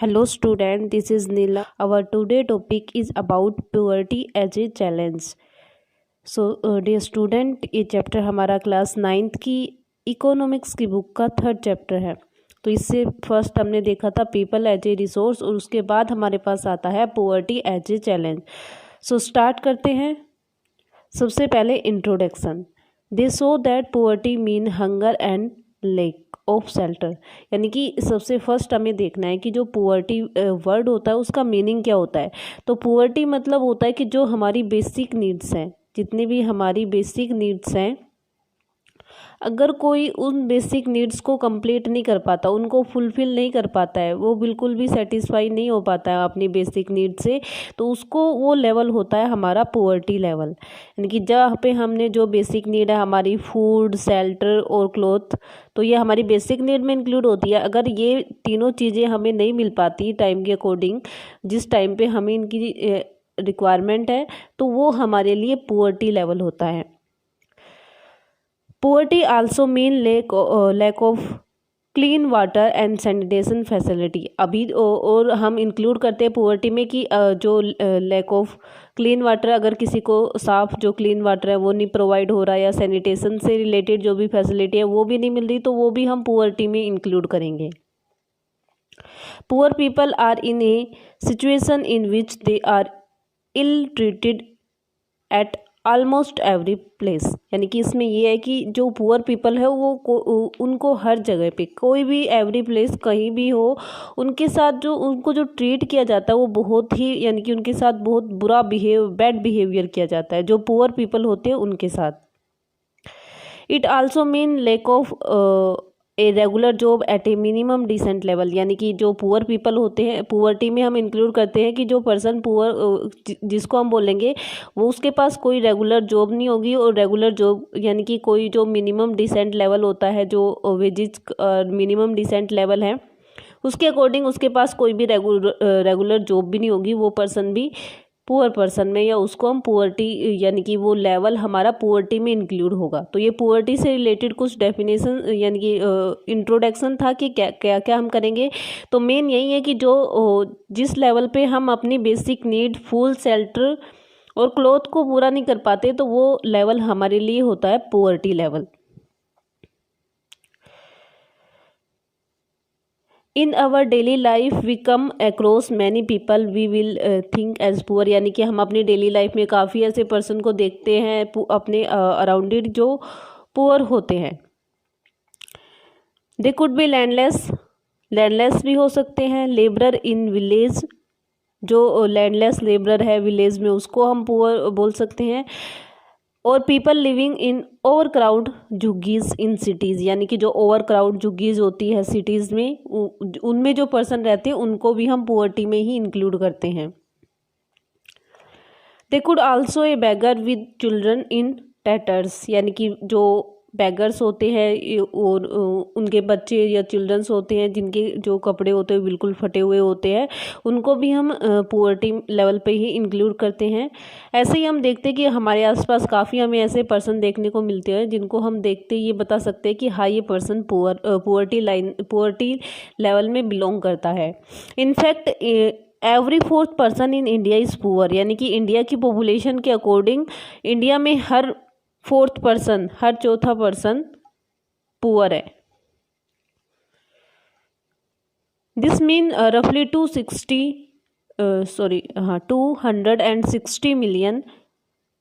Hello student, this is Nila. Our today topic is about poverty as a challenge. Dear student, ये chapter हमारा class 9th की economics की book का 3rd chapter है। तो इससे फर्स्ट हमने देखा था पीपल एज ए रिसोर्स और उसके बाद हमारे पास आता है poverty as a challenge. Start करते हैं। सबसे पहले introduction. They show that poverty mean hunger and lack of shelter, यानी कि सबसे फर्स्ट हमें देखना है कि जो पुअर्टी वर्ड होता है उसका मीनिंग क्या होता है। तो पुअर्टी मतलब होता है कि जो हमारी बेसिक नीड्स हैं, जितनी भी हमारी बेसिक नीड्स हैं, अगर कोई उन बेसिक नीड्स को कंप्लीट नहीं कर पाता, उनको फुलफ़िल नहीं कर पाता है, वो बिल्कुल भी सेटिस्फाई नहीं हो पाता है अपनी बेसिक नीड से, तो उसको वो लेवल होता है हमारा पोवर्टी लेवल। यानी कि जहाँ पे हमने जो बेसिक नीड है हमारी फूड, शेल्टर और क्लॉथ, तो ये हमारी बेसिक नीड में इंक्लूड होती है। अगर ये तीनों चीज़ें हमें नहीं मिल पाती टाइम के अकॉर्डिंग, जिस टाइम पे हमें इनकी रिक्वायरमेंट है, तो वो हमारे लिए पोवर्टी लेवल होता है। Poverty also mean lack of clean water and sanitation facility. अभी और हम इंक्लूड करते हैं पोवर्टी में कि जो लैक ऑफ क्लीन वाटर, अगर किसी को साफ जो क्लीन वाटर है वो नहीं प्रोवाइड हो रहा, या सैनिटेशन से रिलेटेड जो भी फैसिलिटी है वो भी नहीं मिल रही, तो वो भी हम पोवर्टी में इंक्लूड करेंगे। Poor people are in a situation in which they are ill treated at almost every place. यानी कि इसमें ये है कि जो पुअर पीपल है वो उनको हर जगह पे, कोई भी एवरी प्लेस कहीं भी हो, उनके साथ जो उनको जो ट्रीट किया जाता है वो बहुत ही, यानी कि उनके साथ बहुत बुरा बैड बिहेवियर किया जाता है जो पुअर पीपल होते हैं उनके साथ। It also mean lack of a regular job at a minimum decent level. यानी कि जो पुअर पीपल होते हैं, पुअर्टी में हम इंक्लूड करते हैं कि जो पर्सन पुअर जिसको हम बोलेंगे वो उसके पास कोई रेगुलर जॉब नहीं होगी, और रेगुलर जॉब यानी कि कोई जो मिनिमम डिसेंट लेवल होता है, जो वेजेस मिनिमम डिसेंट लेवल है, उसके अकॉर्डिंग उसके पास कोई भी रेगुलर जॉब भी नहीं होगी, वो पर्सन भी पुअर पर्सन में, या उसको हम पुअर्टी यानी कि वो लेवल हमारा पुअर्टी में इंक्लूड होगा। तो ये पुअर्टी से रिलेटेड कुछ डेफिनेशन यानी कि इंट्रोडक्शन था कि क्या क्या क्या हम करेंगे। तो मेन यही है कि जो जिस लेवल पे हम अपनी बेसिक नीड फूड, शेल्टर और क्लॉथ को पूरा नहीं कर पाते, तो वो लेवल हमारे लिए होता है poverty level. In our daily life we come across many people we will think as poor. यानी कि हम अपनी डेली लाइफ में काफ़ी ऐसे पर्सन को देखते हैं अपने अराउंडेड जो पुअर होते हैं। दे कुड बी लैंडलेस भी हो सकते हैं। लेबरर इन विलेज, जो लैंडलेस लेबरर है विलेज में, उसको हम पुअर बोल सकते हैं। और people living in over crowd झुग्गीज इन सिटीज़, यानी कि जो ओवर क्राउड झुग्गीज होती है सिटीज़ में, उनमें जो पर्सन रहते हैं उनको भी हम पुअर्टी में ही इंक्लूड करते हैं। They could also a beggar with children in tatters, यानी कि जो बैगर्स होते हैं और उनके बच्चे या चिल्ड्रंस होते हैं जिनके जो कपड़े होते हैं बिल्कुल फटे हुए होते हैं, उनको भी हम पुअर्टी लेवल पे ही इंक्लूड करते हैं। ऐसे ही हम देखते हैं कि हमारे आसपास काफ़ी हमें ऐसे पर्सन देखने को मिलते हैं जिनको हम देखते ये बता सकते हैं कि हाँ, ये पर्सन पुअर्टी लेवल में बिलोंग करता है। In fact every 4th person in India is poor, यानी कि इंडिया की पॉपुलेशन के अकॉर्डिंग इंडिया में हर 4th पर्सन, हर 4था पर्सन पुअर है। दिस मीन रफली 260 million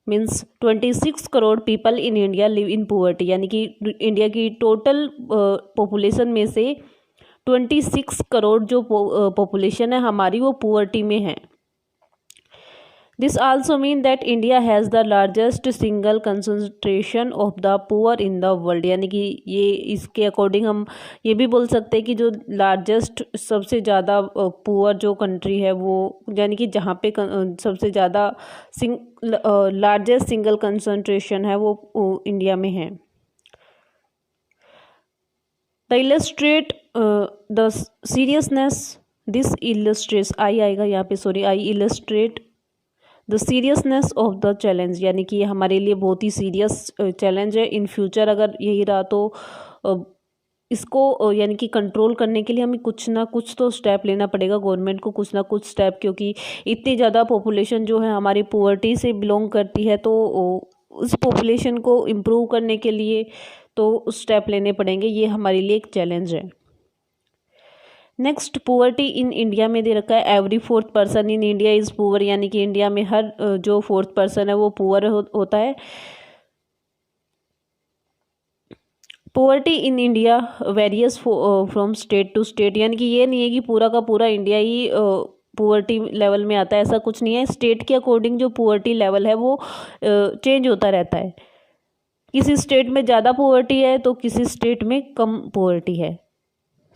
means 26 crore people in India live in poverty. यानी कि इंडिया की टोटल पॉपुलेशन में से 26 करोड़ जो पॉपुलेशन है हमारी, वो पुअर्टी में है। This also mean that India has the largest single concentration of the poor in the world. यानी कि ये इसके अकॉर्डिंग हम ये भी बोल सकते हैं कि जो लार्जेस्ट, सबसे ज़्यादा पुअर जो कंट्री है वो, यानी कि जहाँ पे सबसे ज़्यादा लार्जेस्ट सिंगल कंसंट्रेशन है वो इंडिया में है। The illustrate the seriousness, this illustrates I आएगा यहाँ पे, sorry, I illustrate the seriousness of the challenge. यानी कि ये हमारे लिए बहुत ही सीरियस चैलेंज है। इन फ्यूचर अगर यही रहा तो इसको यानी कि कंट्रोल करने के लिए हमें कुछ ना कुछ तो स्टेप लेना पड़ेगा गवर्नमेंट को, कुछ ना कुछ स्टेप, क्योंकि इतनी ज़्यादा पॉपुलेशन जो है हमारी पुअर्टी से बिलोंग करती है, तो उस पॉपुलेशन को इम्प्रूव करने के लिए तो स्टेप लेने पड़ेंगे। ये हमारे लिए एक चैलेंज है। नेक्स्ट, पुअर्टी इन इंडिया में दे रखा है every fourth person in India is poor, यानी कि इंडिया में हर जो फोर्थ पर्सन है वो पुअर होता है। Poverty in India varies from state to state, यानी कि ये नहीं है कि पूरा का पूरा इंडिया ही पुअर्टी लेवल में आता है, ऐसा कुछ नहीं है। स्टेट के अकॉर्डिंग जो पुअर्टी लेवल है वो चेंज होता रहता है। किसी स्टेट में ज़्यादा पुअर्टी है तो किसी स्टेट में कम पुअर्टी है।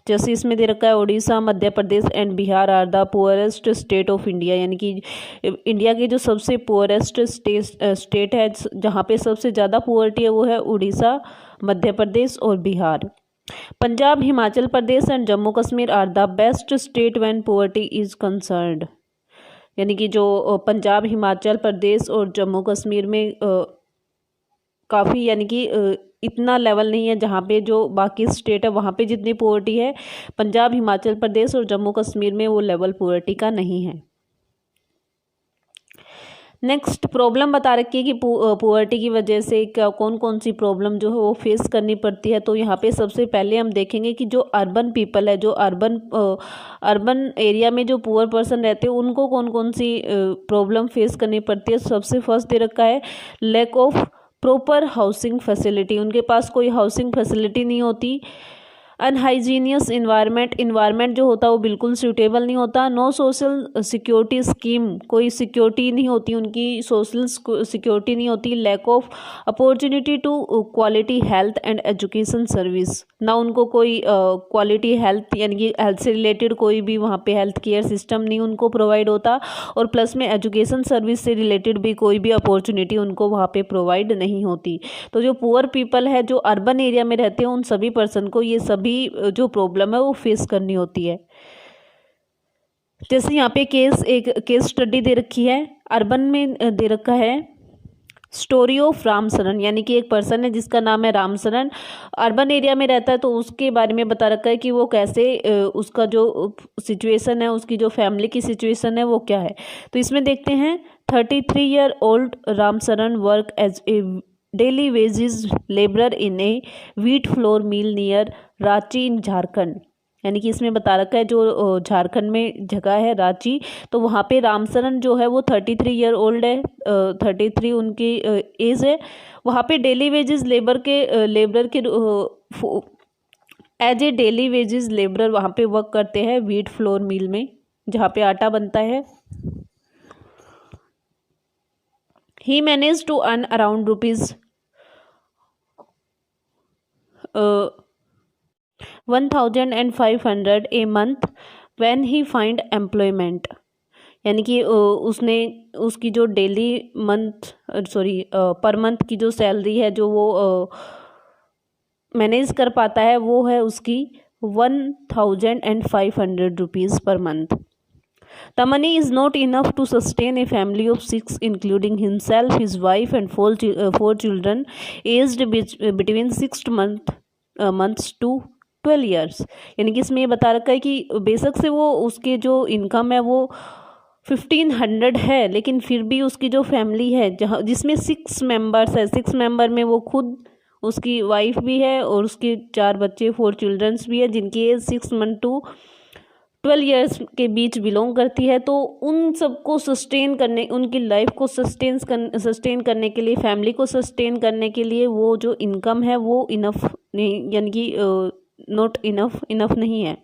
जैसे इसमें दे रखा है Orissa, Madhya Pradesh and Bihar are the poorest state of India, यानी कि इंडिया के जो सबसे पुअरेस्ट स्टेट है, जहाँ पे सबसे ज़्यादा पुअर्टी है, वो है उड़ीसा, मध्य प्रदेश और Bihar. Punjab, Himachal Pradesh and Jammu Kashmir are the best state when poverty is concerned, यानी कि जो पंजाब, हिमाचल प्रदेश और जम्मू कश्मीर में काफ़ी यानी कि इतना लेवल नहीं है, जहाँ पे जो बाकी स्टेट है वहाँ पे जितनी पुअर्टी है, पंजाब, हिमाचल प्रदेश और जम्मू कश्मीर में वो लेवल पुअर्टी का नहीं है। नेक्स्ट, प्रॉब्लम बता रखी है कि पुअर्टी की वजह से क्या कौन कौन सी प्रॉब्लम जो है वो फेस करनी पड़ती है। तो यहाँ पे सबसे पहले हम देखेंगे कि जो अर्बन पीपल है, जो अर्बन एरिया में जो पुअर पर्सन रहते हैं, उनको कौन कौन सी प्रॉब्लम फेस करनी पड़ती है। सबसे फर्स्ट दे रखा है lack of proper housing facility, उनके पास कोई हाउसिंग फैसिलिटी नहीं होती। अनहाइजीनियस इन्वायरमेंट जो होता है वो बिल्कुल सूटेबल नहीं होता। नो सोशल सिक्योरिटी स्कीम, कोई सिक्योरिटी नहीं होती, उनकी सोशल सिक्योरिटी नहीं होती। Lack of opportunity to quality health and education service, ना उनको कोई क्वालिटी हेल्थ यानी कि हेल्थ से रिलेटेड कोई भी वहाँ पे हेल्थ केयर सिस्टम नहीं उनको प्रोवाइड होता, और प्लस में एजुकेशन सर्विस से रिलेटेड भी कोई भी अपॉर्चुनिटी उनको वहाँ पे प्रोवाइड नहीं होती। तो जो पुअर पीपल है, जो अर्बन एरिया में रहते हैं, उन सभी पर्सन को ये सभी जो प्रॉब्लम है वो फेस करनी होती है। जैसे यहाँ पे एक केस स्टडी दे रखी है, अर्बन में दे रखा है स्टोरी ऑफ रामसरन, यानी कि एक पर्सन है जिसका नाम है रामसरन, अर्बन एरिया में रहता है। तो उसके बारे में बता रखा है कि वो कैसे उसका जो सिचुएशन है, उसकी जो फैमिली की सिचुएशन है वो क्या है। तो इसमें देखते हैं 33 year old Ramsaran work as a daily wages labourer in a wheat flour mill near Ranchi in Jharkhand, यानी कि इसमें बता रखा है जो झारखंड में जगह है रांची, तो वहाँ पे रामसरन जो है वो 33 ईयर ओल्ड है, 33 उनकी एज है। वहाँ पे डेली वेजेस लेबर के as a daily wages labourer वहाँ पे वर्क करते हैं व्हीट फ्लोर मिल में, जहाँ पे आटा बनता है। He manage to earn around ₹1,500 a month when he find employment, यानी कि उसकी जो डेली पर मंथ की जो सैलरी है जो वो मैनेज कर पाता है, वो है उसकी ₹1,500 per month. The money is not enough to sustain a family of 6, including himself, his wife, and 4 children, aged between 6 months to 12 years। यानी कि इसमें ये बता रखा है कि बेशक से वो उसके जो इनकम है वो 1,500 है, लेकिन फिर भी उसकी जो फैमिली है जिसमें 6 मेंबर्स है, 6 मेंबर में वो खुद, उसकी वाइफ भी है और उसके 4 बच्चे 4 चिल्ड्रंस भी है, जिनकी एज 6 मंथ टू 12 ईयर्स के बीच बिलोंग करती है। तो उन सबको सस्टेन करने, उनकी लाइफ को सस्टेन करने के लिए, फैमिली को सस्टेन करने के लिए वो जो इनकम है वो इनफ नहीं, यानी कि नॉट इनफ नहीं है।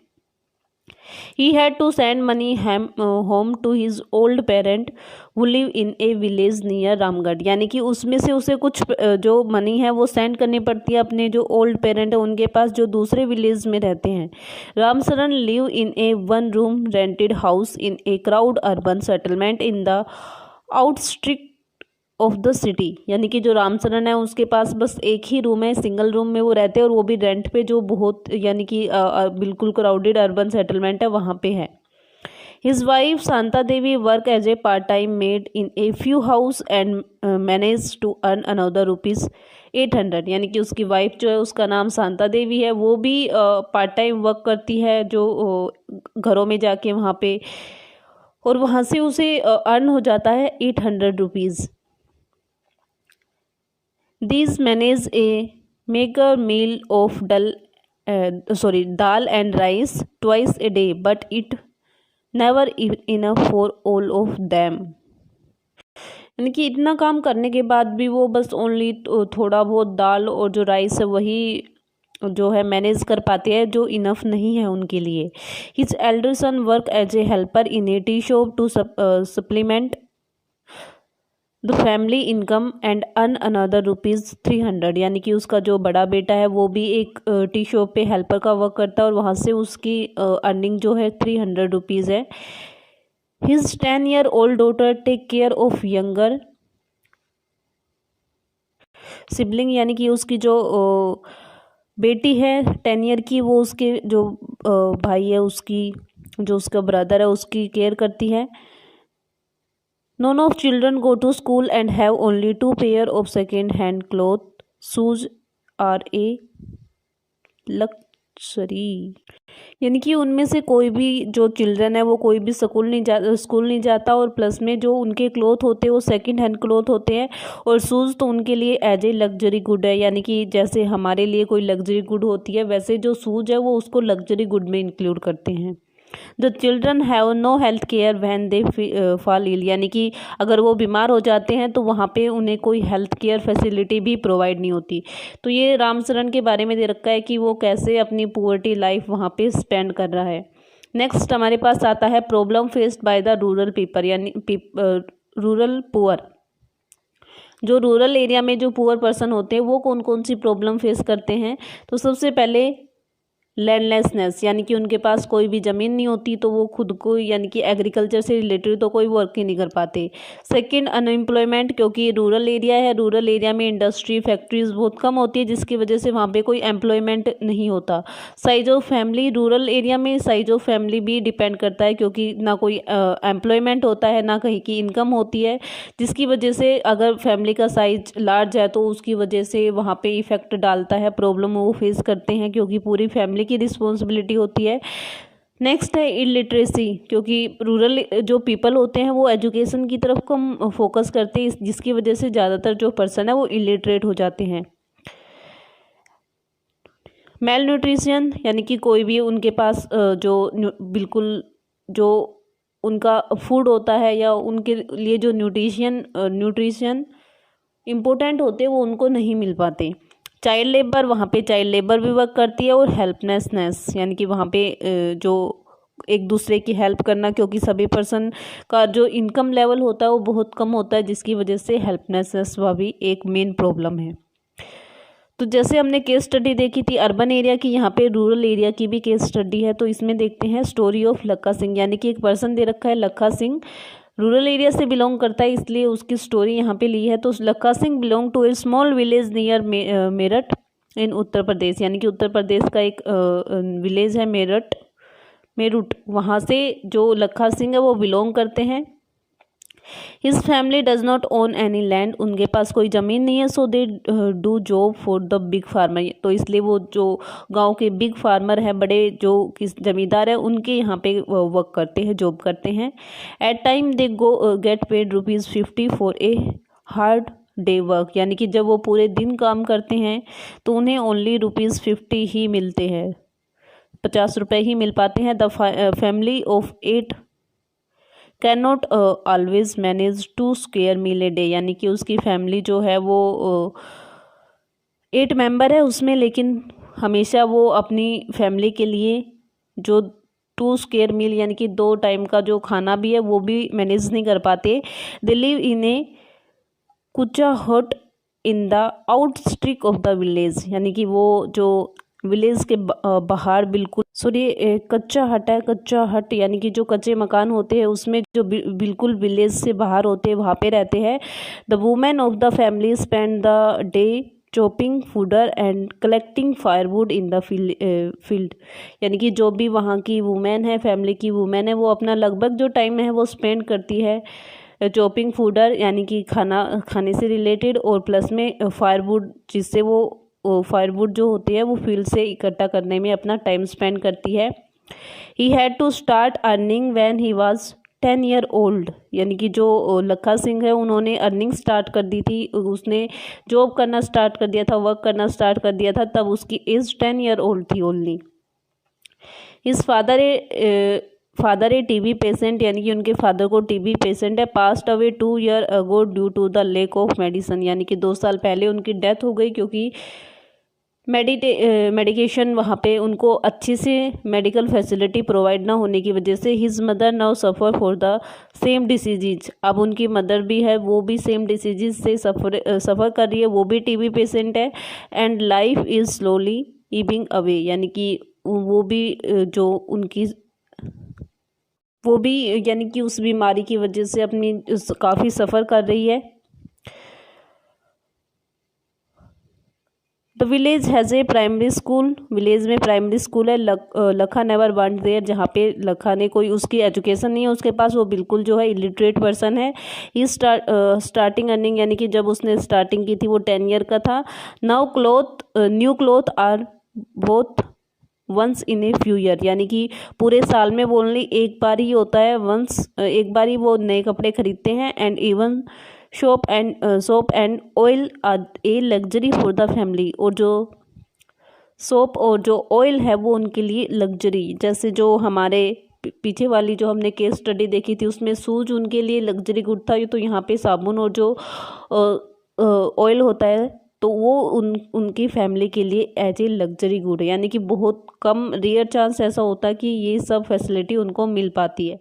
He had to send money home to his old parent who live in a village near Ramgarh, यानी कि उसमें से उसे कुछ जो मनी है वो सेंड करनी पड़ती है अपने जो ओल्ड पेरेंट है उनके पास, जो दूसरे विलेज में रहते हैं। Ramsaran live in a 1 room rented house in a crowd urban settlement in the outskirts of the city, यानी कि जो रामसरन है उसके पास बस एक ही रूम है, सिंगल रूम में वो रहते हैं, और वो भी रेंट पे, जो बहुत यानी कि बिल्कुल क्राउडेड अर्बन सेटलमेंट है वहाँ पे है। His wife Santa Devi work as a part-time maid in a few house and managed to earn another rupees 800। यानी कि उसकी वाइफ जो है उसका नाम शांता देवी है, वो भी पार्ट टाइम वर्क करती है जो घरों में जाके वहाँ पे, और वहाँ से उसे अर्न हो जाता है 800 rupees. These manage a make a meal of dal and rice twice a day, but it never enough for all of them। यानी कि इतना काम करने के बाद भी वो बस ओनली थोड़ा बहुत दाल और जो राइस है वही जो है मैनेज कर पाते हैं, जो इनफ नहीं है उनके लिए। His elder son work as a helper in a tea shop to supplement the family income and earn another rupees 300। यानी कि उसका जो बड़ा बेटा है वो भी एक टी शॉप पे हेल्पर का वर्क करता है और वहाँ से उसकी अर्निंग जो है 300 रुपीज़ है। His 10-year-old daughter take care of younger sibling. यानी कि उसकी जो बेटी है 10 ईयर की, वो उसके जो भाई है उसकी, जो उसका ब्रदर है उसकी केयर करती है। None of children go to school and have only 2 pair of second-hand clothes. Shoes are a luxury। यानी कि उनमें से कोई भी जो चिल्ड्रन है वो कोई भी स्कूल नहीं जाता, और प्लस में जो उनके क्लोथ होते हैं वो सेकंड हैंड क्लोथ होते हैं, और शूज़ तो उनके लिए एज ए लग्जरी गुड है। यानी कि जैसे हमारे लिए कोई लग्जरी गुड होती है, वैसे जो शूज़ है वो उसको लग्जरी गुड में इंक्लूड करते हैं। The children have no health care when they fall ill. यानी कि अगर वो बीमार हो जाते हैं तो वहाँ पे उन्हें कोई हेल्थ केयर फैसिलिटी भी प्रोवाइड नहीं होती। तो ये रामचरण के बारे में दे रखा है कि वो कैसे अपनी पुअर्टी लाइफ वहाँ पे स्पेंड कर रहा है। नेक्स्ट हमारे पास आता है problem faced by the rural people, यानी रूरल पुअर। जो रूरल एरिया में जो पुअर पर्सन होते हैं वो कौन कौन सी प्रॉब्लम फेस करते हैं। तो सबसे पहले लैंडलेसनेस, यानी कि उनके पास कोई भी ज़मीन नहीं होती, तो वो खुद को यानी कि एग्रीकल्चर से रिलेटेड तो कोई वर्क ही नहीं कर पाते। सेकंड, अनएम्प्लॉयमेंट, क्योंकि रूरल एरिया है, रूरल एरिया में इंडस्ट्री फैक्ट्रीज बहुत कम होती है जिसकी वजह से वहाँ पे कोई एम्प्लॉयमेंट नहीं होता। Size of family, rural area में साइज ऑफ फैमिली भी डिपेंड करता है, क्योंकि ना कोई एम्प्लॉयमेंट होता है ना कहीं की इनकम होती है, जिसकी वजह से अगर फैमिली का साइज लार्ज है तो उसकी वजह से वहाँ पे इफेक्ट डालता है, प्रॉब्लम वो फेस करते हैं क्योंकि पूरी फैमिली की रिस्पॉन्सिबिलिटी होती है। नेक्स्ट है इलिटरेसी, क्योंकि रूरल जो पीपल होते हैं वो एजुकेशन की तरफ कम फोकस करते हैं, जिसकी वजह से ज़्यादातर जो पर्सन है वो इलिटरेट हो जाते हैं। मेल न्यूट्रिशन, यानी कि कोई भी उनके पास जो बिल्कुल जो उनका फूड होता है या उनके लिए जो न्यूट्रिशन इम्पोर्टेंट होते हैं वो उनको नहीं मिल पाते। चाइल्ड लेबर, वहाँ पे चाइल्ड लेबर भी वर्क करती है। और हेल्पलेसनेस, यानी कि वहाँ पे जो एक दूसरे की हेल्प करना, क्योंकि सभी पर्सन का जो इनकम लेवल होता है वो बहुत कम होता है, जिसकी वजह से हेल्पलेसनेस वह भी एक मेन प्रॉब्लम है। तो जैसे हमने केस स्टडी देखी थी अर्बन एरिया की, यहाँ पे रूरल एरिया की भी केस स्टडी है। तो इसमें देखते हैं स्टोरी ऑफ लक्का सिंह, यानी कि एक पर्सन दे रखा है लक्का सिंह, रूरल एरिया से बिलोंग करता है, इसलिए उसकी स्टोरी यहाँ पे ली है। तो Lakka Singh belong to a small village near Meerut in Uttar Pradesh, यानी कि उत्तर प्रदेश का एक विलेज है मेरठ, वहाँ से जो लक्का सिंह है वो बिलोंग करते हैं। His family does not own any land, उनके पास कोई ज़मीन नहीं है। So they do job for the big farmer, तो इसलिए वो जो गांव के बिग फार्मर है, बड़े जो किस जमींदार है, उनके यहाँ पे वर्क करते हैं, जॉब करते हैं। At time they get paid ₹50 for a hard day work, यानी कि जब वो पूरे दिन काम करते हैं तो उन्हें ओनली ₹50 ही मिलते हैं, 50 रुपये ही मिल पाते हैं। The family of 8 can not always manage 2 square meal a day, यानी कि उसकी फैमिली जो है वो 8 मेंबर है उसमें, लेकिन हमेशा वो अपनी फैमिली के लिए जो 2 स्क्वेयर मील यानी कि 2 टाइम का जो खाना भी है वो भी मैनेज नहीं कर पाते। They live in a kutcha hut in the outskirts of the village, यानी कि वो जो विलेज के बाहर बिल्कुल कच्चा हट यानी कि जो कच्चे मकान होते हैं उसमें जो बिल्कुल विलेज से बाहर होते हैं वहाँ पे रहते हैं। The women of the family spend the day chopping fodder and collecting firewood in the field. यानी कि जो भी वहाँ की वुमेन है, फैमिली की वुमेन है, वो अपना लगभग जो टाइम है वो स्पेंड करती है चॉपिंग फूडर यानी कि खाने से रिलेटेड, और प्लस में फायरवुड, जिससे वो फायरवुड जो होती है वो फील्ड से इकट्ठा करने में अपना टाइम स्पेंड करती है। He had to start earning when he was 10 year old. यानी कि जो लखा सिंह है उन्होंने अर्निंग स्टार्ट कर दी थी, उसने जॉब करना स्टार्ट कर दिया था, वर्क करना स्टार्ट कर दिया था, तब उसकी एज 10 ईयर ओल्ड थी only. His father a TB patient, यानी कि उनके फादर को टीबी पेशेंट है, passed away 2 year ago due to the lack of medicine. यानी कि 2 साल पहले उनकी डेथ हो गई क्योंकि मेडिकेशन वहाँ पे उनको अच्छी से मेडिकल फैसिलिटी प्रोवाइड ना होने की वजह से। His mother now suffer for the same diseases. अब उनकी मदर भी है, वो भी सेम डिसीजेज से सफ़र कर रही है, वो भी टीबी पेशेंट है। And life is slowly ebbing away. यानी कि वो भी यानी कि उस बीमारी की वजह से अपनी काफ़ी सफ़र कर रही है। The village has a primary school. Village में प्राइमरी स्कूल है। लखा नेवर वांट देयर। जहाँ पे लखा ने कोई उसकी एजुकेशन नहीं है उसके पास, वो बिल्कुल जो है इलिटरेट पर्सन है। ही स्टार्टिंग अर्निंग, यानी कि जब उसने स्टार्टिंग की थी वो 10 ईयर का था। Now new cloth are both once in a few year. यानी कि पूरे साल में वो ओनली एक बार ही होता है, एक बार ही वो नए कपड़े खरीदते हैं। And even soap and oil are a luxury for the family. और जो सोप और जो ऑयल है वो उनके लिए लग्जरी, जैसे जो हमारे पीछे वाली जो हमने केस स्टडी देखी थी उसमें सूज उनके लिए लग्जरी गुड था, तो यहाँ पे साबुन और जो ऑयल होता है तो वो उनकी फैमिली के लिए एज ए लग्जरी गुड है। यानी कि बहुत कम, रेयर चांस ऐसा होता है कि ये सब फैसिलिटी उनको मिल पाती है।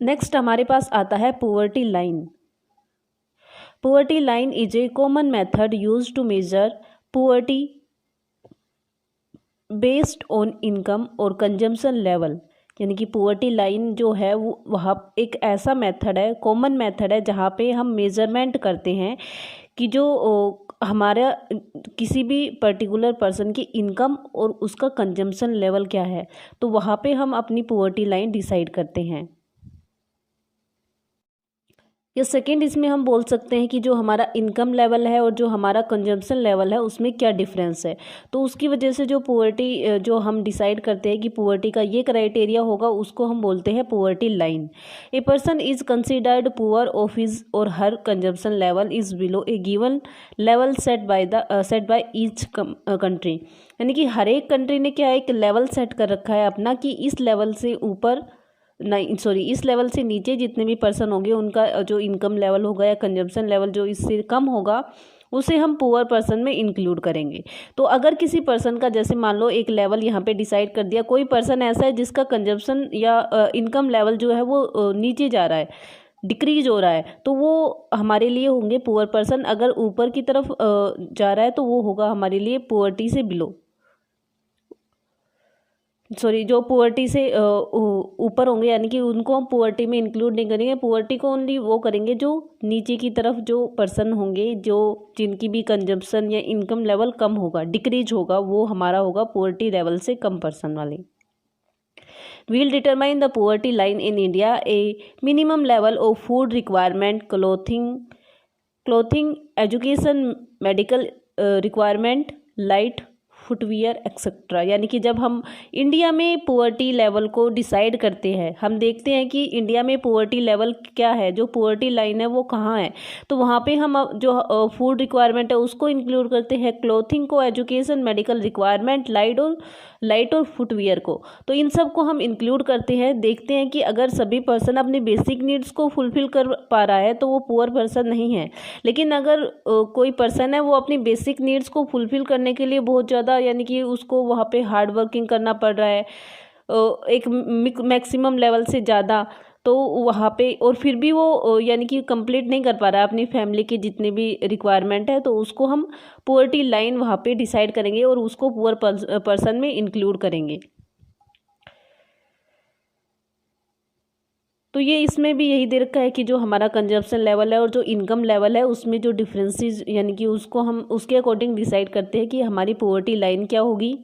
नेक्स्ट हमारे पास आता है poverty line. Poverty line is a common method used to measure poverty based on income और कंजम्पशन लेवल। यानी कि पुअर्टी लाइन जो है वो वहाँ एक ऐसा मेथड है, कॉमन मेथड है, जहाँ पे हम मेजरमेंट करते हैं कि जो हमारा किसी भी पर्टिकुलर पर्सन की इनकम और उसका कंजम्पशन लेवल क्या है, तो वहाँ पे हम अपनी पुअर्टी लाइन डिसाइड करते हैं। या सेकेंड, इसमें हम बोल सकते हैं कि जो हमारा इनकम लेवल है और जो हमारा कंजम्पशन लेवल है उसमें क्या डिफरेंस है। तो उसकी वजह से जो पुअर्टी जो हम डिसाइड करते हैं कि पुअर्टी का ये क्राइटेरिया होगा, उसको हम बोलते हैं poverty line. A person is considered poor of his और her consumption level is below a given level set by each country. यानी कि हर एक कंट्री ने क्या एक लेवल सेट कर रखा है अपना, कि इस लेवल से ऊपर नहीं, सॉरी, इस लेवल से नीचे जितने भी पर्सन होंगे उनका जो इनकम लेवल होगा या कंजम्पशन लेवल जो इससे कम होगा उसे हम पुअर पर्सन में इंक्लूड करेंगे। तो अगर किसी पर्सन का, जैसे मान लो एक लेवल यहाँ पे डिसाइड कर दिया, कोई पर्सन ऐसा है जिसका कंजम्पशन या इनकम लेवल जो है वो नीचे जा रहा है, डिक्रीज हो रहा है, तो वो हमारे लिए होंगे पुअर पर्सन। अगर ऊपर की तरफ जा रहा है तो वो होगा हमारे लिए पुअर्टी से बिलो, सॉरी, जो पुअर्टी से ऊपर होंगे, यानी कि उनको हम पुअर्टी में इंक्लूड नहीं करेंगे। पुअर्टी को ओनली वो करेंगे जो नीचे की तरफ जो पर्सन होंगे, जो जिनकी भी कंजम्पशन या इनकम लेवल कम होगा, डिक्रीज होगा, वो हमारा होगा पुअर्टी लेवल से कम पर्सन वाले। Will determine the poverty line in India a minimum level of food requirement, clothing, education, medical requirement, light footwear etcetera. यानी कि जब हम इंडिया में पुअर्टी लेवल को डिसाइड करते हैं, हम देखते हैं कि इंडिया में पुअर्टी लेवल क्या है, जो पुअर्टी लाइन है वो कहाँ है, तो वहाँ पे हम जो फूड रिक्वायरमेंट है उसको इंक्लूड करते हैं, क्लोथिंग को, एजुकेशन, मेडिकल रिक्वायरमेंट, लाइट और फुटवियर को, तो इन सब को हम इंक्लूड करते हैं। देखते हैं कि अगर सभी पर्सन अपनी बेसिक नीड्स को फुलफिल कर पा रहा है तो वो पुअर पर्सन नहीं है। लेकिन अगर कोई पर्सन है वो अपनी बेसिक नीड्स को फुलफिल करने के लिए बहुत ज़्यादा, यानी कि उसको वहाँ पे हार्ड वर्किंग करना पड़ रहा है एक मैक्सिमम लेवल से ज़्यादा, तो वहाँ पे और फिर भी वो यानी कि कंप्लीट नहीं कर पा रहा है अपनी फैमिली की जितनी भी रिक्वायरमेंट है, तो उसको हम पुअर्टी लाइन वहाँ पे डिसाइड करेंगे और उसको पुअर पर्सन में इंक्लूड करेंगे। तो ये इसमें भी यही दे रखा है कि जो हमारा कंजप्शन लेवल है और जो इनकम लेवल है उसमें जो डिफरेंसेस यानी कि उसको हम उसके अकॉर्डिंग डिसाइड करते हैं कि हमारी पॉवर्टी लाइन क्या होगी।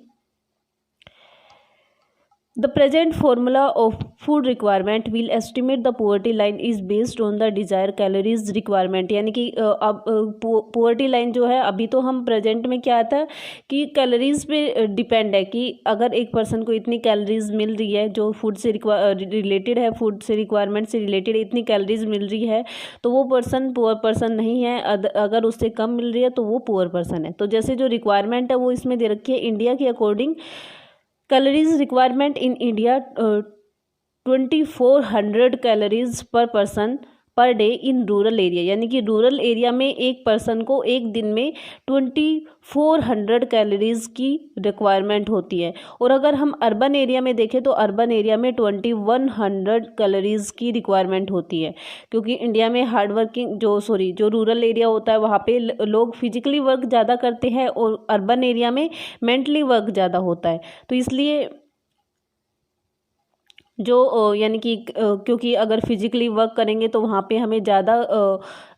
The present formula of food requirement will estimate the poverty line is based on the desired calories requirement। यानी कि अब poverty line जो है अभी तो हम प्रेजेंट में क्या आता है कि कैलोरीज पे डिपेंड है कि अगर एक पर्सन को इतनी कैलोरीज मिल रही है जो फूड से रिलेटेड है, फूड से रिक्वायरमेंट से रिलेटेड इतनी कैलोरीज मिल रही है तो वो पर्सन पुअर पर्सन नहीं है। अगर उससे कम मिल रही है तो वो पुअर पर्सन है। तो जैसे जो रिक्वायरमेंट है वो इसमें दे रखी है इंडिया के according. Calories requirement in India 2400 calories पर person per day in rural area. यानी कि रूरल एरिया में एक पर्सन को एक दिन में 2400 कैलोरीज की रिक्वायरमेंट होती है। और अगर हम अर्बन एरिया में देखें तो अर्बन एरिया में 2100 कैलोरीज की रिक्वायरमेंट होती है, क्योंकि इंडिया में हार्ड वर्किंग जो रूरल एरिया होता है वहाँ पे लोग फिजिकली वर्क ज़्यादा करते हैं और अर्बन एरिया में मेंटली वर्क ज़्यादा होता है। तो इसलिए जो यानी कि क्योंकि अगर फिजिकली वर्क करेंगे तो वहाँ पे हमें ज़्यादा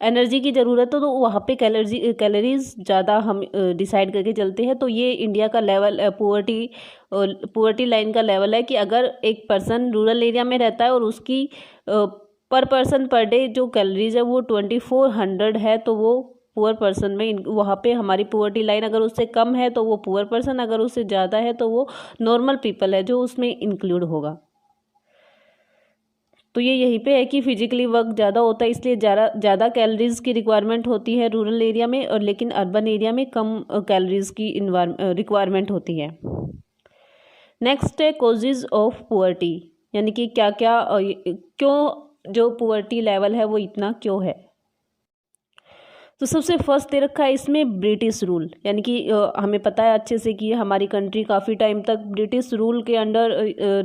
एनर्जी की ज़रूरत है, तो वहाँ पे कैलोरीज ज़्यादा हम डिसाइड करके चलते हैं। तो ये इंडिया का लेवल पुअर्टी लाइन का लेवल है कि अगर एक पर्सन रूरल एरिया में रहता है और उसकी पर पर्सन पर डे जो कैलोरीज है वो 2400 है तो वो पुअर पर्सन में वहाँ पे हमारी पुअर्टी लाइन अगर उससे कम है तो वो पुअर पर्सन, अगर उससे ज़्यादा है तो वो नॉर्मल पीपल है जो उसमें इंक्लूड होगा। तो ये यहीं पे है कि फिजिकली वर्क ज़्यादा होता है इसलिए ज़्यादा कैलोरीज की रिक्वायरमेंट होती है रूरल एरिया में, और लेकिन अर्बन एरिया में कम कैलोरीज की रिक्वायरमेंट होती है। नेक्स्ट है कॉजेज ऑफ पुअर्टी, यानी कि क्या क्या क्यों जो पुअर्टी लेवल है वो इतना क्यों है। तो सबसे फर्स्ट दे रखा है इसमें ब्रिटिश रूल, यानी कि हमें पता है अच्छे से कि हमारी कंट्री काफ़ी टाइम तक ब्रिटिश रूल के अंडर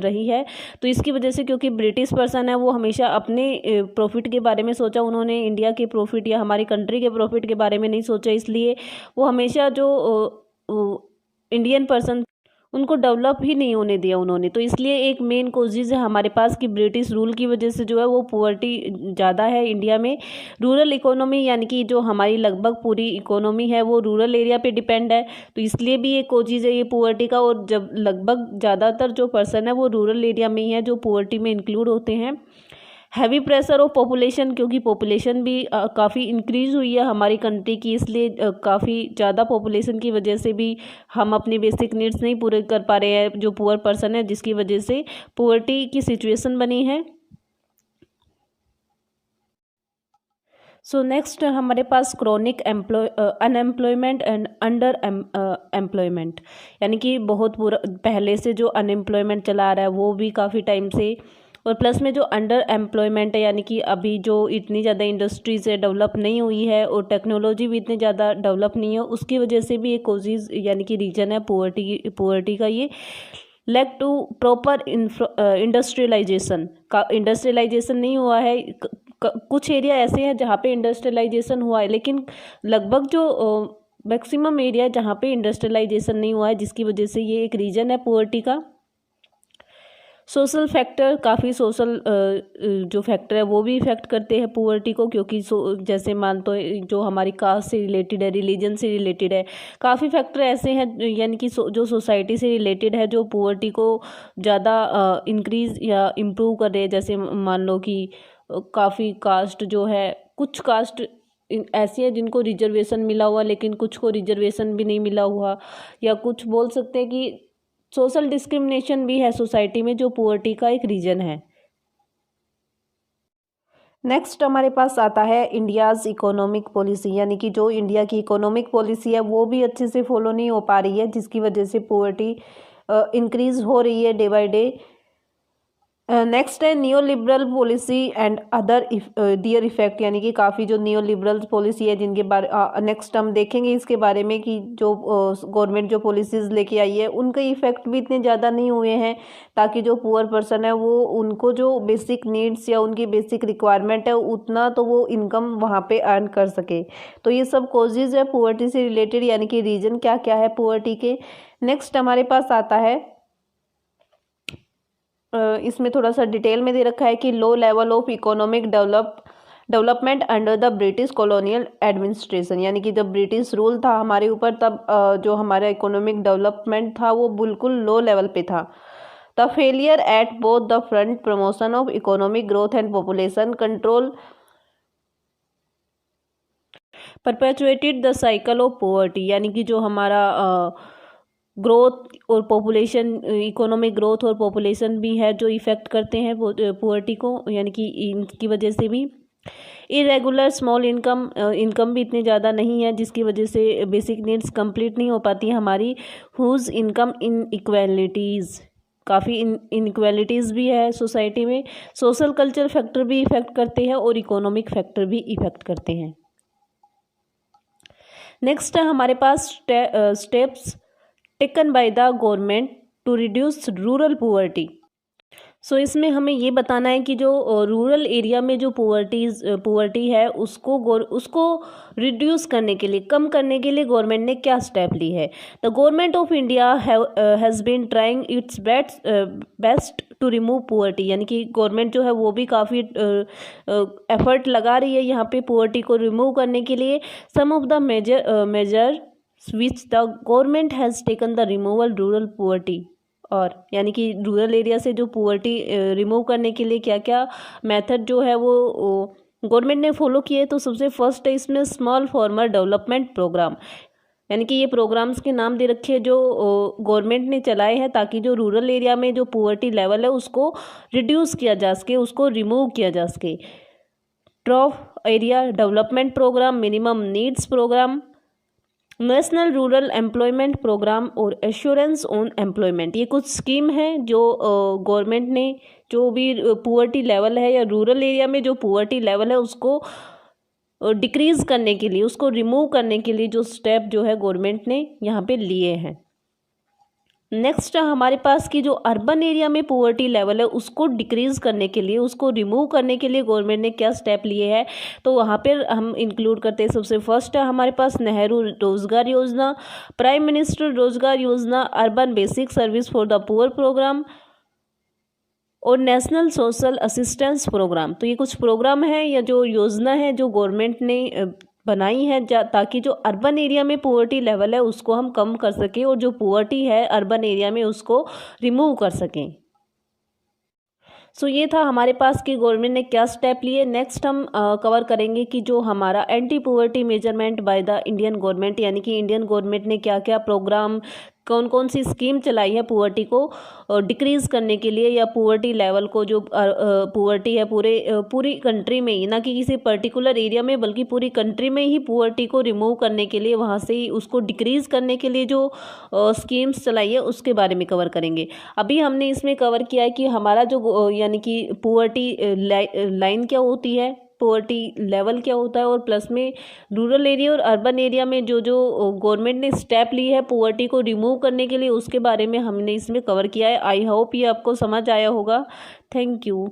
रही है। तो इसकी वजह से क्योंकि ब्रिटिश पर्सन है वो हमेशा अपने प्रॉफिट के बारे में सोचा, उन्होंने इंडिया के प्रॉफिट या हमारी कंट्री के प्रॉफिट के बारे में नहीं सोचा, इसलिए वो हमेशा जो इंडियन पर्सन उनको डेवलप ही नहीं होने दिया उन्होंने। तो इसलिए एक मेन कोजिज है हमारे पास कि ब्रिटिश रूल की वजह से जो है वो पुअर्टी ज़्यादा है इंडिया में। रूरल इकोनॉमी, यानी कि जो हमारी लगभग पूरी इकोनॉमी है वो रूरल एरिया पे डिपेंड है, तो इसलिए भी एक कोजिज है ये पुअर्टी का। और जब लगभग ज़्यादातर जो पर्सन है वो रूरल एरिया में ही है जो पुअर्टी में इंक्लूड होते हैं। हैवी प्रेशर ऑफ पॉपुलेशन, क्योंकि पॉपुलेशन भी काफ़ी इंक्रीज़ हुई है हमारी कंट्री की, इसलिए काफ़ी ज़्यादा पॉपुलेशन की वजह से भी हम अपनी बेसिक नीड्स नहीं पूरे कर पा रहे हैं जो पुअर पर्सन है, जिसकी वजह से पुअर्टी की सिचुएशन बनी है। सो नेक्स्ट हमारे पास chronic unemployment and underemployment, यानी कि बहुत पहले से जो अनएम्प्लॉयमेंट चला आ रहा है वो भी काफ़ी टाइम से, और प्लस में जो अंडर एम्प्लॉयमेंट है यानी कि अभी जो इतनी ज़्यादा इंडस्ट्रीज है डेवलप नहीं हुई है और टेक्नोलॉजी भी इतनी ज़्यादा डेवलप नहीं है, उसकी वजह से भी एक कोजिज यानी कि रीजन है पुअर्टी का ये। लैक टू प्रॉपर इंडस्ट्रियलाइजेशन नहीं हुआ है। कुछ एरिया ऐसे हैं जहाँ पे इंडस्ट्रियलाइजेशन हुआ है, लेकिन लगभग जो मैक्सिमम एरिया जहाँ पे इंडस्ट्रियलाइजेशन नहीं हुआ है, जिसकी वजह से ये एक रीजन है पुअर्टी का। सोशल फैक्टर, काफ़ी सोशल जो फैक्टर है वो भी इफेक्ट करते हैं पुअर्टी को, क्योंकि जैसे मान तो जो हमारी कास्ट से रिलेटेड है, रिलीजन से रिलेटेड है, काफ़ी फैक्टर ऐसे हैं यानी कि जो सोसाइटी से रिलेटेड है जो पुअर्टी को ज़्यादा इंक्रीज या इम्प्रूव कर रहे हैं। जैसे मान लो कि काफ़ी कास्ट जो है, कुछ कास्ट ऐसी है जिनको रिजर्वेशन मिला हुआ लेकिन कुछ को रिजर्वेशन भी नहीं मिला हुआ, या कुछ बोल सकते हैं कि सोशल डिस्क्रिमिनेशन भी है सोसाइटी में जो पुअर्टी का एक रीजन है। नेक्स्ट हमारे पास आता है इंडियाज़ इकोनॉमिक पॉलिसी, यानी कि जो इंडिया की इकोनॉमिक पॉलिसी है वो भी अच्छे से फॉलो नहीं हो पा रही है, जिसकी वजह से पुअर्टी इंक्रीज हो रही है डे बाय डे। नेक्स्ट है neo liberal policy and other their effect, यानी कि काफ़ी जो नियो लिबरल पॉलिसी है जिनके बारे नेक्स्ट हम देखेंगे इसके बारे में कि जो गवर्नमेंट जो पॉलिसीज़ लेके आई है उनके इफेक्ट भी इतने ज़्यादा नहीं हुए हैं, ताकि जो पुअर पर्सन है वो उनको जो बेसिक नीड्स या उनकी बेसिक रिक्वायरमेंट है उतना तो वो इनकम वहाँ पे अर्न कर सके। तो ये सब कॉजेज़ है पुअर्टी से रिलेटेड, यानी कि रीजन क्या क्या है पुअर्टी के। नेक्स्ट हमारे पास आता है इसमें थोड़ा सा डिटेल में दे रखा है कि low level of economic development under the British colonial administration, यानी कि जब ब्रिटिश रूल था हमारे ऊपर तब जो हमारा इकोनॉमिक डेवलपमेंट था वो बिल्कुल लो लेवल पे था। The failure at both the front, promotion of economic growth and population control, परपेचुएटेड the cycle of poverty, यानी कि जो हमारा ग्रोथ और पॉपुलेशन, इकोनॉमिक ग्रोथ और पॉपुलेशन भी है जो इफ़ेक्ट करते हैं पॉवर्टी को, यानी कि इनकी वजह से भी। इरेगुलर स्मॉल इनकम भी इतनी ज़्यादा नहीं है जिसकी वजह से बेसिक नीड्स कंप्लीट नहीं हो पाती हमारी। हुज इनकम इन इक्वालिटीज़, काफ़ी इनइक्वालिटीज़ भी है सोसाइटी में। सोशल कल्चर फैक्टर भी इफ़ेक्ट करते हैं और इकोनॉमिक फैक्टर भी इफ़ेक्ट करते हैं। नेक्स्ट है हमारे पास steps taken by the government to reduce rural poverty. So इसमें हमें ये बताना है कि जो रूरल एरिया में जो पुअर्टी है उसको रिड्यूस करने के लिए, कम करने के लिए गवर्नमेंट ने क्या स्टेप ली है। The government of India has been trying its best to remove poverty, यानी कि गवर्नमेंट जो है वो भी काफ़ी एफर्ट लगा रही है यहाँ पे पुअर्टी को रिमूव करने के लिए। Some of the measure which the government has taken the removal rural poverty, और यानी कि रूरल एरिया से जो पुअर्टी रिमूव करने के लिए क्या क्या मेथड जो है वो गवर्नमेंट ने फॉलो किए। तो सबसे फर्स्ट है इसमें स्मॉल फार्मर डेवलपमेंट प्रोग्राम, यानी कि ये प्रोग्राम्स के नाम दे रखे हैं जो गवर्नमेंट ने चलाए हैं ताकि जो रूरल एरिया में जो पुअर्टी लेवल है उसको रिड्यूस किया जा सके, उसको रिमूव किया जा सके। Trough area development programme, minimum needs programme, national rural employment programme और एश्योरेंस ऑन एम्प्लॉयमेंट, ये कुछ स्कीम है जो गवर्नमेंट ने जो भी पुअर्टी लेवल है या रूरल एरिया में जो पुअर्टी लेवल है उसको डिक्रीज़ करने के लिए, उसको रिमूव करने के लिए जो स्टेप जो है गवर्नमेंट ने यहाँ पे लिए हैं। नेक्स्ट हमारे पास की जो अर्बन एरिया में पुअर्टी लेवल है उसको डिक्रीज़ करने के लिए, उसको रिमूव करने के लिए गवर्नमेंट ने क्या स्टेप लिए हैं, तो वहाँ पर हम इंक्लूड करते हैं। सबसे फर्स्ट है हमारे पास नेहरू रोजगार योजना, प्राइम मिनिस्टर रोजगार योजना, urban basic service for the poor programme और नेशनल सोशल असिस्टेंस प्रोग्राम। तो ये कुछ प्रोग्राम है या जो योजना है जो गवर्नमेंट ने बनाई है ताकि जो अर्बन एरिया में पुअर्टी लेवल है उसको हम कम कर सकें और जो पुअर्टी है अर्बन एरिया में उसको रिमूव कर सकें। सो ये था हमारे पास कि गवर्नमेंट ने क्या स्टेप लिए। नेक्स्ट हम कवर करेंगे कि जो हमारा anti poverty measurement by the Indian government, यानी कि इंडियन गवर्नमेंट ने क्या क्या प्रोग्राम, कौन कौन सी स्कीम चलाई है पुअर्टी को डिक्रीज़ करने के लिए या पुअर्टी लेवल को, जो पुअर्टी है पूरी कंट्री में ही, ना कि किसी पर्टिकुलर एरिया में बल्कि पूरी कंट्री में ही पुअर्टी को रिमूव करने के लिए, वहाँ से ही उसको डिक्रीज़ करने के लिए जो स्कीम्स चलाई है उसके बारे में कवर करेंगे। अभी हमने इसमें कवर किया है कि हमारा जो यानी कि पुअर्टी लाइन क्या होती है, पुअर्टी लेवल क्या होता है, और प्लस में रूरल एरिया और अर्बन एरिया में जो जो गवर्नमेंट ने स्टेप ली है पुअर्टी को रिमूव करने के लिए उसके बारे में हमने इसमें कवर किया है। आई होप ये आपको समझ आया होगा। Thank you.